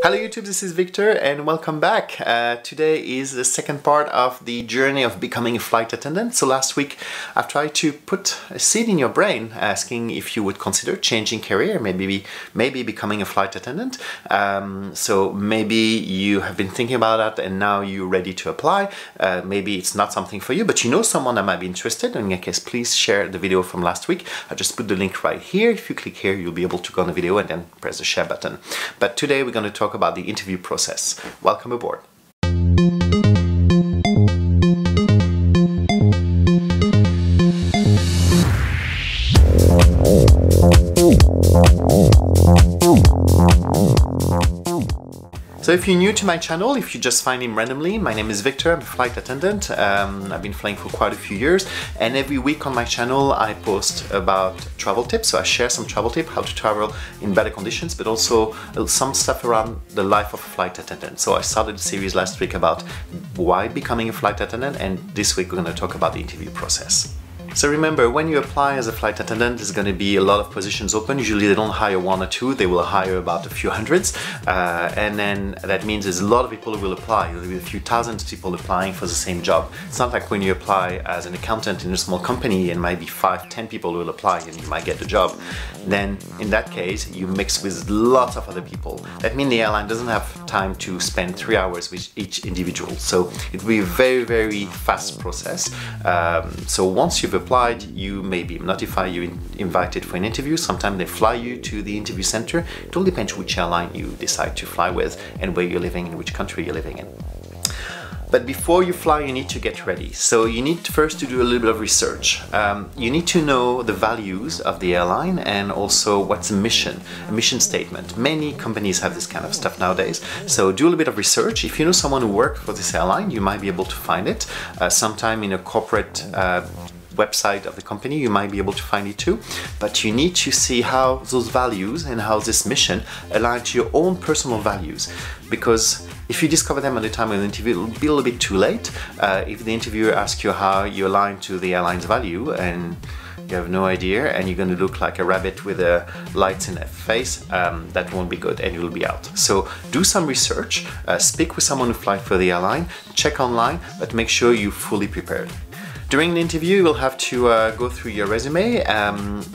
Hello YouTube, this is Victor and welcome back. Today is the second part of the journey of becoming a flight attendant. So last week I've tried to put a seed in your brain asking if you would consider changing career, maybe becoming a flight attendant. So maybe you have been thinking about that and now you're ready to apply. Maybe it's not something for you, but you know someone that might be interested. In that case, please share the video from last week. I just put the link right here. If you click here, you'll be able to go on the video and then press the share button. But today we're going to talk about the interview process. Welcome aboard. So if you're new to my channel, if you just find him randomly, my name is Victor, I'm a flight attendant. I've been flying for quite a few years, and every week on my channel I post about travel tips. So I share some travel tips, how to travel in better conditions, but also some stuff around the life of a flight attendant. So I started a series last week about why becoming a flight attendant, and this week we're going to talk about the interview process. So remember, when you apply as a flight attendant, there's going to be a lot of positions open. Usually they don't hire one or two, they will hire about a few hundreds. And then that means there's a lot of people who will apply. There'll be a few thousand people applying for the same job. It's not like when you apply as an accountant in a small company and maybe 5-10 people will apply and you might get the job. Then in that case, you mix with lots of other people. That means the airline doesn't have time to spend 3 hours with each individual. So it will be a very, very fast process. So once you've applied, you may be notified, you're invited for an interview. Sometimes they fly you to the interview center. It all depends which airline you decide to fly with and where you're living, in which country you're living in. But before you fly, you need to get ready. So you need first to do a little bit of research. You need to know the values of the airline and also what's a mission statement. Many companies have this kind of stuff nowadays. So do a little bit of research. If you know someone who works for this airline, you might be able to find it. Sometime in a corporate website of the company, you might be able to find it too. But you need to see how those values and how this mission align to your own personal values. Because if you discover them at the time of the interview, it'll be a little bit too late. If the interviewer asks you how you align to the airline's value and you have no idea and you're going to look like a rabbit with lights in the face, that won't be good and you'll be out. So do some research, speak with someone who flies for the airline, check online, but make sure you're fully prepared. During the interview, you will have to go through your resume.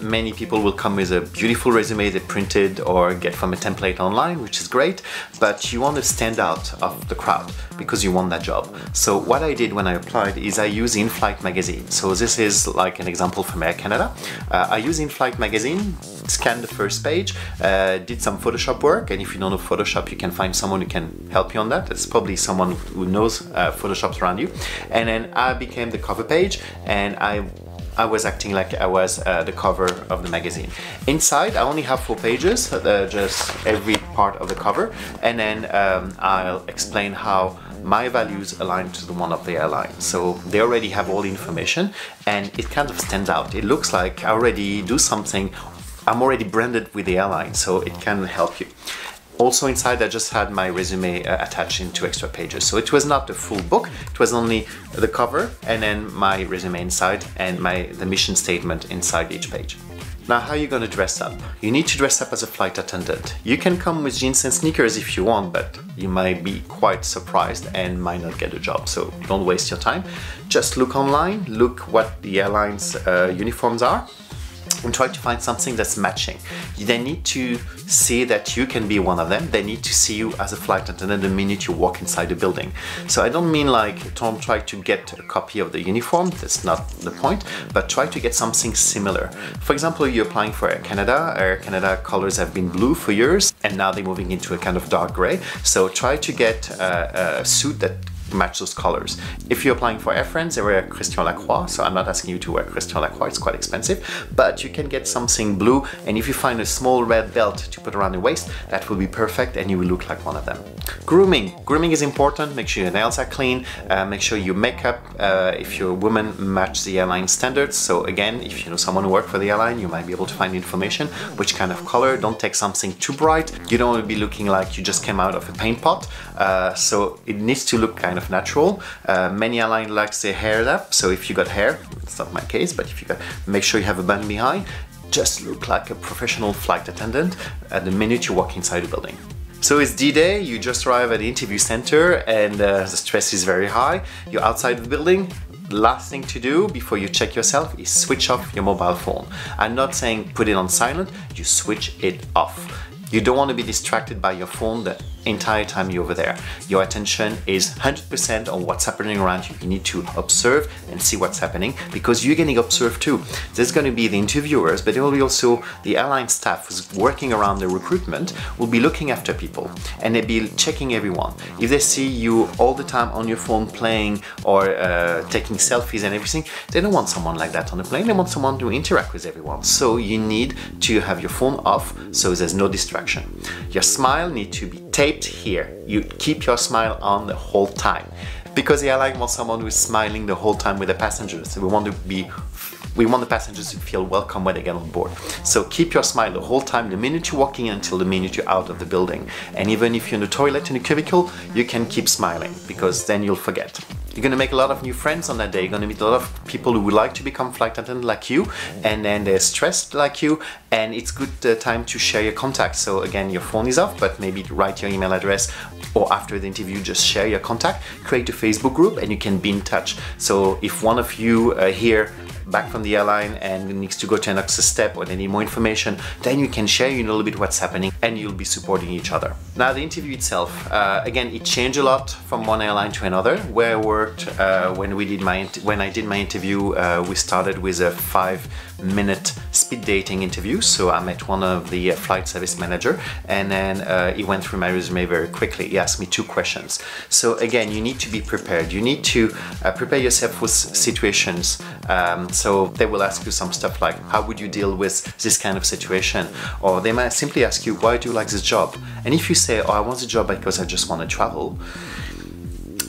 Many people will come with a beautiful resume they printed or get from a template online, which is great, but you want to stand out of the crowd because you want that job. So what I did when I applied is I used In-Flight magazine. So this is like an example from Air Canada. I used In-Flight magazine, scanned the first page, did some Photoshop work, and if you don't know Photoshop, you can find someone who can help you on that. It's probably someone who knows Photoshop around you. And then I became the cover page, and I was acting like I was the cover of the magazine. Inside, I only have 4 pages, just every part of the cover, and then I'll explain how my values align to the one of the airline. So they already have all the information, and it kind of stands out. It looks like I already do something. I'm already branded with the airline, so it can help you. Also inside, I just had my resume attached in 2 extra pages. So it was not the full book, it was only the cover and then my resume inside and the mission statement inside each page. Now, how are you going to dress up? You need to dress up as a flight attendant. You can come with jeans and sneakers if you want, but you might be quite surprised and might not get a job. So don't waste your time. Just look online, look what the airline's uniforms are, and try to find something that's matching. They need to see that you can be one of them. They need to see you as a flight attendant the minute you walk inside the building. So I don't mean like don't try to get a copy of the uniform, that's not the point, but try to get something similar. For example, you're applying for Air Canada. Air Canada colors have been blue for years and now they're moving into a kind of dark gray. So try to get a suit that match those colors. If you're applying for Air France, they wear Christian Lacroix, so I'm not asking you to wear Christian Lacroix, it's quite expensive, but you can get something blue, and if you find a small red belt to put around the waist, that will be perfect and you will look like one of them. Grooming. Grooming is important. Make sure your nails are clean, make sure your makeup, if you're a woman, match the airline standards. So again, if you know someone who works for the airline, you might be able to find information, which kind of color. Don't take something too bright. You don't want to be looking like you just came out of a paint pot, so it needs to look kind of natural. Many airlines like their hair up, so if you got hair, it's not my case, but if you got, make sure you have a bun behind. Just look like a professional flight attendant at the minute you walk inside the building. So it's D-Day, you just arrive at the interview center and the stress is very high. You're outside the building. The last thing to do before you check yourself is switch off your mobile phone. I'm not saying put it on silent, you switch it off. You don't want to be distracted by your phone the entire time you're over there. Your attention is 100% on what's happening around you. You need to observe and see what's happening because you're getting observed too. There's going to be the interviewers, but there will be also the airline staff who's working around the recruitment will be looking after people and they'll be checking everyone. If they see you all the time on your phone playing or taking selfies and everything, they don't want someone like that on the plane. They want someone to interact with everyone. So you need to have your phone off so there's no distraction. Your smile needs to be taped here. You keep your smile on the whole time because the airline wants someone who's smiling the whole time with the passengers. So we want the passengers to feel welcome when they get on board. So keep your smile the whole time, the minute you're walking in until the minute you're out of the building. And even if you're in the toilet in a cubicle, you can keep smiling because then you'll forget. You're going to make a lot of new friends on that day. You're going to meet a lot of people who would like to become flight attendant like you, and then they're stressed like you, and it's good time to share your contacts. So again, your phone is off, but maybe write your email address, or after the interview, just share your contact, create a Facebook group, and you can be in touch. So if one of you here back from the airline and needs to go to an next step or they need more information, then you can share a little bit what's happening and you'll be supporting each other. Now the interview itself, again, it changed a lot from one airline to another. Where I worked, when I did my interview, we started with a 5-minute speed dating interview. So I met one of the flight service manager and then he went through my resume very quickly. He asked me 2 questions. So again, you need to be prepared. You need to prepare yourself with situations. So they will ask you some stuff like, how would you deal with this kind of situation? Or they might simply ask you, why do you like this job? And if you say, oh, I want the job because I just want to travel,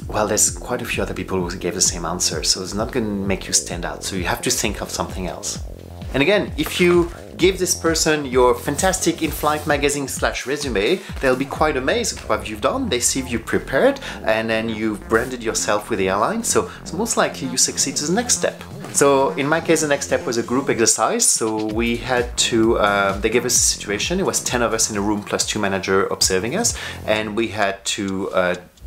well, there's quite a few other people who gave the same answer, so it's not going to make you stand out. So you have to think of something else. And again, if you give this person your fantastic in-flight magazine / resume, they'll be quite amazed at what you've done. They see you prepared and then you've branded yourself with the airline, so it's most likely you succeed to the next step. So in my case, the next step was a group exercise. So we had to, they gave us a situation. It was 10 of us in a room plus 2 managers observing us, and we had to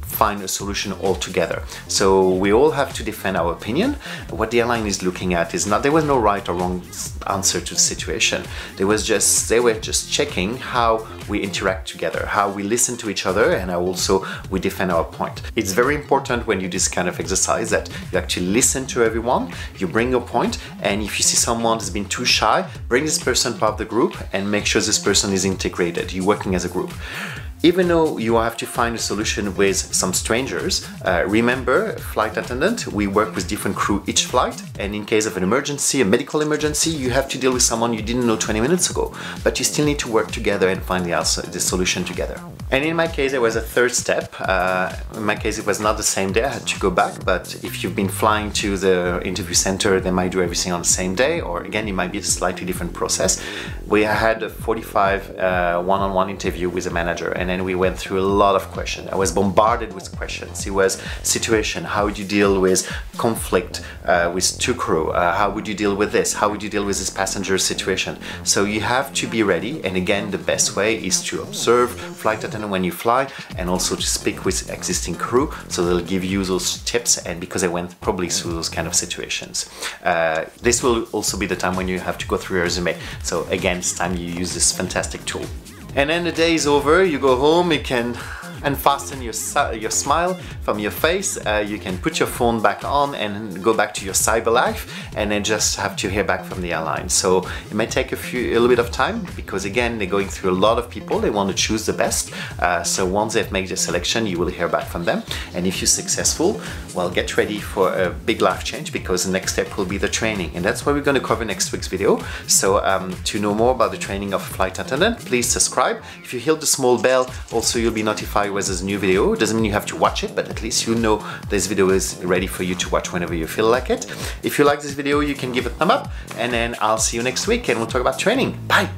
find a solution all together. So we all have to defend our opinion. What the airline is looking at is not, there was no right or wrong answer to the situation. They were just checking how we interact together, how we listen to each other, and how also we defend our point. It's very important when you do this kind of exercise that you actually listen to everyone, you bring your point, and if you see someone has been too shy, bring this person part of the group and make sure this person is integrated. You're working as a group. Even though you have to find a solution with some strangers, remember, flight attendant, we work with different crew each flight, and in case of an emergency, a medical emergency, you have to deal with someone you didn't know 20 minutes ago, but you still need to work together and find the solution together. And in my case, there was a third step. In my case, it was not the same day, I had to go back, but if you've been flying to the interview center, they might do everything on the same day, or again, it might be a slightly different process. We had a 45 one-on-one interview with a manager, and then we went through a lot of questions. I was bombarded with questions. It was situation, how would you deal with conflict with 2 crew? How would you deal with this? How would you deal with this passenger situation? So you have to be ready, and again, the best way is to observe flight attendant when you fly, and also to speak with existing crew, so they'll give you those tips, and because I went probably through those kind of situations. This will also be the time when you have to go through your resume. So again, it's time you use this fantastic tool. And then the day is over, you go home, you can unfasten your smile from your face, you can put your phone back on and go back to your cyber life, and then just have to hear back from the airline. So it may take a little bit of time, because again, they're going through a lot of people, they want to choose the best. So once they've made the selection, you will hear back from them, and if you're successful, well, get ready for a big life change, because the next step will be the training, and that's what we're going to cover next week's video. So to know more about the training of a flight attendant, please subscribe. If you hit the small bell, also you'll be notified when there's a new video. Doesn't mean you have to watch it, but at least you know this video is ready for you to watch whenever you feel like it. If you like this video, you can give it a thumb up, and then I'll see you next week and we'll talk about training. Bye!